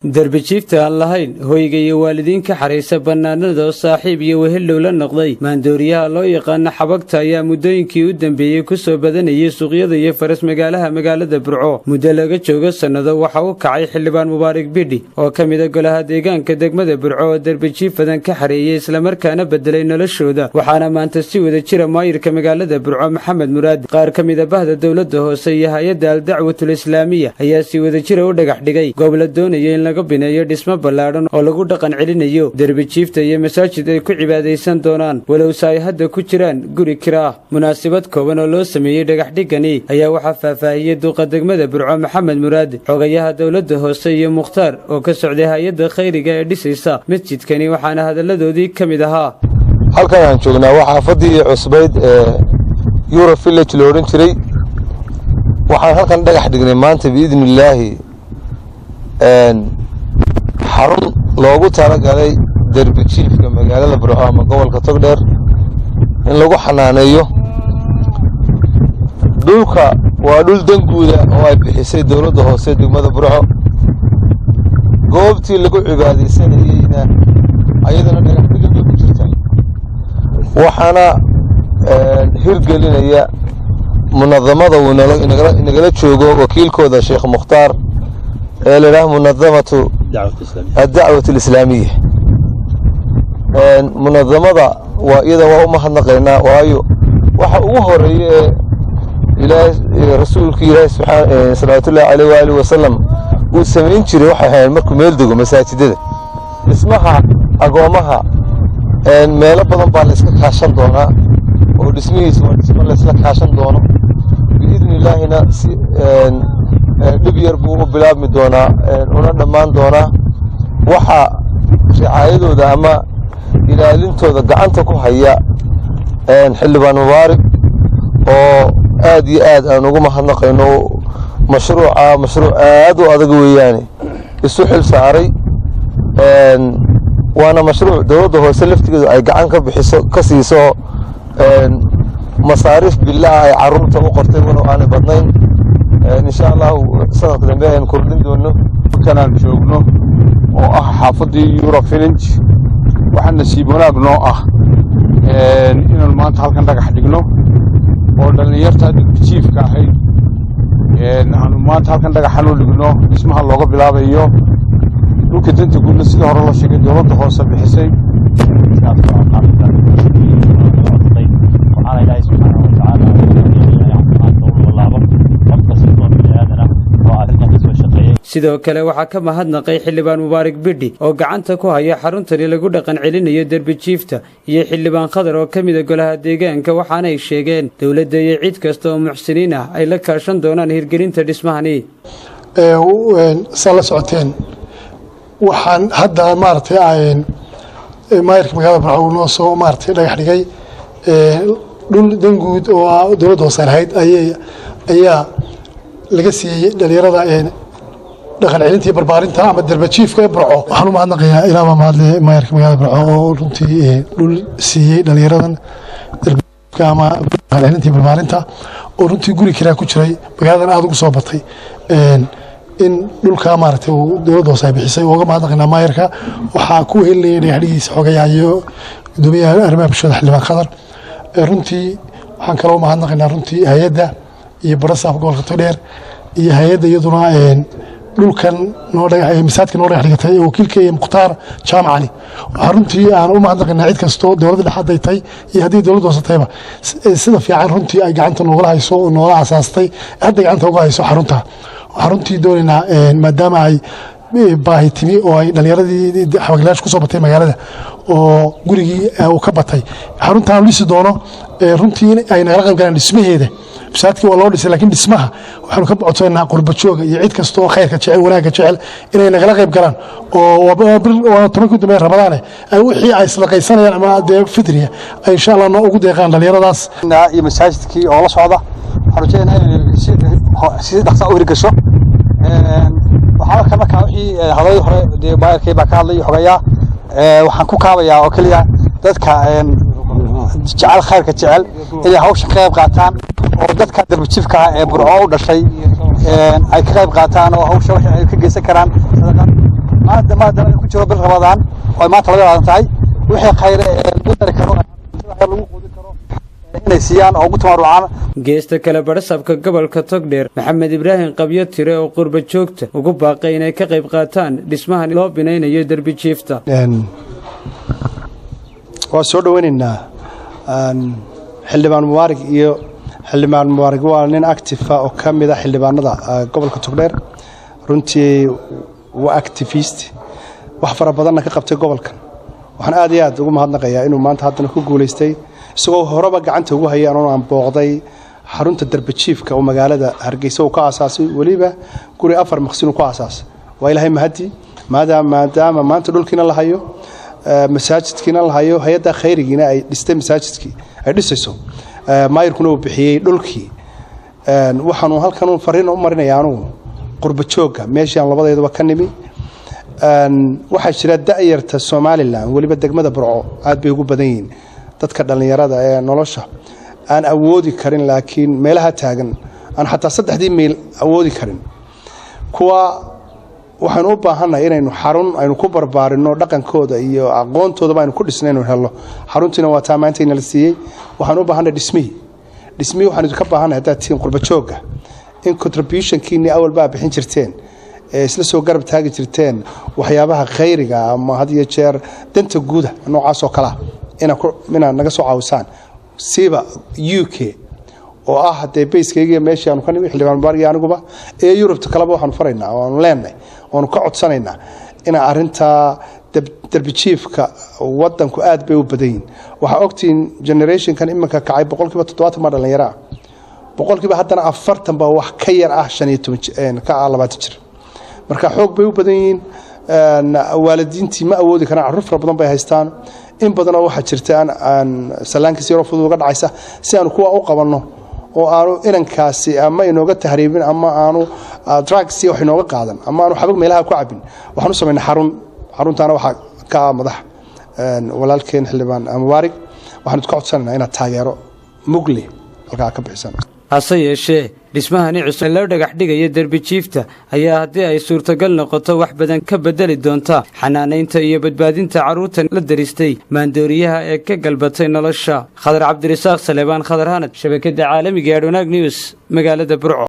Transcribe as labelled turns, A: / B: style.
A: درب جيفتا اللهين هويجي والدين كحريسة بناندا صاحب يوهلو للنقضي ماندوريا الله يقان حبقتا يا مدين كيودن بيه كسو بدن يسوقيا ذي فرس مقالها مقالة برعو مدلقة جوغا سنة وحاو كعي حلبان مبارك بيدي وكميدا قولها ديقان كدقمدا برعو درب جيفتا كحرية إسلامر كان بدلين للشودة وحانا ما انتستيو ذا جيرا ماير كمقالة برعو محمد مراد قار كميدا بهدا دولة هوسيها يدى الدعوة الإسلامية هيا سيو ذا جيرا ودقح دقاي قبل الدونيين binayo dhismo ballaaran oo lagu dhaqan celinayo darbi jiifta iyo masaajid ay ku cibaadeysan doonaan walow ay hadda ku jiraan guri kiraa munaasabad kooban oo loo sameeyay dhagax dhigani ayaa waxa faahfaahiyay duqa degmada Burco Maxamed Muraad xogayaha dawladda hoose iyo Mukhtaar oo ka socday hay'adda khayriga ee dhisaysa masjidkani waxaana hadaladoodii kamid ahaa
B: halkan aan joognaa waxa fadhiyo cusbayd Euro Village loo oran jiray waxaan halkan dhagax dhignay maanta biidnillaahi xarun loogu talagalay darbi jiifka magaalada Burco ama gobolka Togdheer in lagu xanaaneeyo dhulka waa dhul danguuda oo ay bixisay dawladda hoose degmada Burco goobtii lagu cibaadeysanayayna ayadana dhagax dhigay ku jirta waxaana hirgelinaya munadamada inagala joogo wakiilkooda Sheekh Mukhtaar إلى منظمة الدعوة الإسلامية منظمة وإذا وأمها نقلنا وأيو وحوه إلى رسولك إلى سبحانه صلى الله عليه وآله وسلم والسمين شري وحها مركم يلدقوا مساجد اسمها أقوامها ما لبضن بالسك عشان دونا والاسمي اسم الله سلك عشان دونا بإذن الله هنا دبير بو بلاد مدونا una dhamaan doona waxa ricaayadooda ama ilaalintooda gacanta ku haya xilbaan mubaarak oo aad iyo aad aan ugu mahadnaqayno mashruuc aad u adag weeyaan isu xil saaray waana mashruuc dawladda hoose laftigeedu ay gacan ka bixiso ka siiso masaarif bilaa ay carruurta u qortay walow aan badnayn إن شاء الله سنة دنبه نكردين دونه
C: كان جوجنو أو حافظي يورو فيلنج وحنا سيبونا بنوع إن المانت هل كان رجع حدقنو ولأن يرتاد بتشيف كاهي إن المانت هل كان رجع حلو لجنو اسمها اللغة بلا بيو ممكن أنت تقول نسيت هرا الله شيء دولة تخصص بحسين
D: وعلى الله سبحانه وتعالى
A: sidoo kale waxa ka mahadnaqay xilibaan mubaarak bidhi oo gacanta ku haya xaruntani lagu dhaqan celinayo darbi jiifta iyo xilibaan khadar oo kamid ah golaha deegaanka waxaana ay sheegeen dawladda iyo cid kasta oo muxsiniin ah ay la kaashan doonaan hirgelinta dhismahani
E: sala socoteen waxaan hadda maartay maayirka magaalada Burco noo soo maartay dhagax dhigay dhul danguud oo dawladda hoose ahayd ayaa laga siiyay dhalinyarada dhaqan celintii barbaarinta ama darbi jiifka Burco waxaan u mahadnaqayaa ilaa ma hadlay maayirka magaalada Burco oo runtii dhul siiyay dhalinyaradan darbi jiifka ama dhaqan celintii barbaarinta oo runtii guri kiraa ku jiray magaaladan aad ugu soo batay in dhulka maartay uu dawladda hoose bixisay oo uga mahadnaqaynaa maayirka waxa ku helay dhagaxiisa xogayayo gudoomiyaha arrimaha bulshada xildhibaan khadar runtii waxaan kaloo mahadnaqaynaa runtii hay'adda iyo barasaaf gobolka Togdheer iyo hay'adda iyaduna dhulkan noo dhagax misaadka noo dhagax dhigtay wakiilka Mukhtaar Jaamacani runtii aan u mahadnaqaynaa cid kasto dawladda dhaxaydtay iyo hadii dawladda hoosatayba sida fiican runtii ay gacanta nooga hayso oo noola asaastay hadda gacanta uga hayso xaruntii doonayna maadaama ay baahi timi oo ay dhalinyaradii xawaaglaash ku soo batay magaalada oo gurigii uu ka batay xaruntaan lisi doono runtii ay naga qayb galaan dhismaheeda misaadkii waa loo dhisay laakiin dhismaha waxaanu ka codsanaa qurba jooga iyo cid kasta oo khayrka jecel wanaagga jecel inay naga qayb galaan oo waa tobankii dambe Ramadaan ay wixii ay sadaqaysanayaan ama fidriya ay insha Allah noo ugu deeqaan dhalinyaradaas
C: iyo masaajidkii oo la socda xarujeen si dhaqso u hirgasho waxaa ka markaa wixii hadalay hore baayirkay baa ka hadlay xogayaa waxaan ku kaabayaa oo kaliya dadka jecel khayrka jecel inay hawsha qayb qaataan oo dadka darbi jiifka ee Burco u dhashay ay ka qayb qaataan oo hawsha wixii ay ka geysan karaan
D: maadaama ku jiro bil Ramadaan oo maanta laga qaadantahay wixii khayr lagu dari karo lagu qoodi karo inay siiyaan oo ugu tabarucaan.
A: geesta kale barasabka gobolka Togdheer Maxamed Ibraahim Qabyo Tire oo qurba joogta ugu baaqay inay ka qayb qaataan dhismahan loo binaynayo darbi jiifta.
F: waa soo dhaweynaynaa xildhibaan Mubaarak iyo xildhibaan Mubaarak waa nin active oo ka mid ah xildhibaanada gobolka Togdheer runtii waa activist wax fara badan ka qabtay gobolkan. waxaan aad iyo aad ugu mahadnaqayaa inuu maanta haddana ku guuleystay isagoo horeba gacanta ugu hayay aan booqday xarunta darbi jiifka oo magaalada Hargeysa uu ka aasaasay waliba guri 4 maqsin uu ka aasaasay. waa ilaahay mahadi maadaama maanta dhulkiina la hayo masaajidkiina la hayo hay'adda khayrigiina ay dhistay masaajidkii ay dhisayso maayirkuna uu bixiyay dhulkii. waxaanu halkan fariin u marinayaa anigu qurba jooga meeshaan labadeedaba ka nimi. waxaa jira da'yarta Somaliland waliba degmada Burco aad bay ugu badan yihiin dadka dhalinyarada ee nolosha aan awoodi karin laakiin meelaha taagan aan xataa 3 meel awoodi karin kuwa waxaan u baahanahay inaynu xarun aynu ku barbaarino dhaqankooda iyo aqoontooda aynu ku dhisnayno helo. xaruntiina waa taamaanteena la siiyay. waxaan u baahanahay dhismi waxaan ka baahanahay tiin qurba jooga in contribution-kiina awal baa bixin jirteen isla soo garab taagi jirteen waxyaabaha khayriga ama had iyo jeer danta guud noocaas oo kala ina naga soo caawisaan siiba UK oo ah hadee base-kayga meesha aanu ka nimi xildhibaan Mubaarak aniguba ee Europe kalaba waxaan faraynaa oo aan leenahay oo ka codsanaynaa in arinta darbi jiifka wadanku aad bay u badan. waxa ogtiin generation-kan imanka kacay 70% ma dhalinyaro 100% haddana 40 ba wax ka yar ah 15 ka 20 jir. marka xoog bay u badan yihiin. waalidiintii ma awoodi karaan carruur fara badan bay haystaan. in badan waxa jirta aan salaanka si fudud uga dhacaysa si aan kuwa u qabanno oo aanu inankaasi ama inooga tahriibin ama aanu drugs wax inooga qaadan ama aanu xabag meelaha ku cabin. waxaan u sameynaa xaruntaana waxa ka madax walaalkeen xildhibaan Mubaarak waxaan ka codsanaynaa inaad taageero mugle halka ka bixisan.
A: hase yeeshee dhismahani cusub loo dhagax dhigayo darbi jiifta ayaa haddii ay suurtagal noqoto wax badan ka bedeli doonta xanaanaynta iyo badbaadinta carruurta la daristay maandooriyaha ee ka galbatay nolosha. Khadar Cabdirasaaq Salebaan Khadar Hanad, shabakada caalamiga ee Wanaag News, magaalada Burco.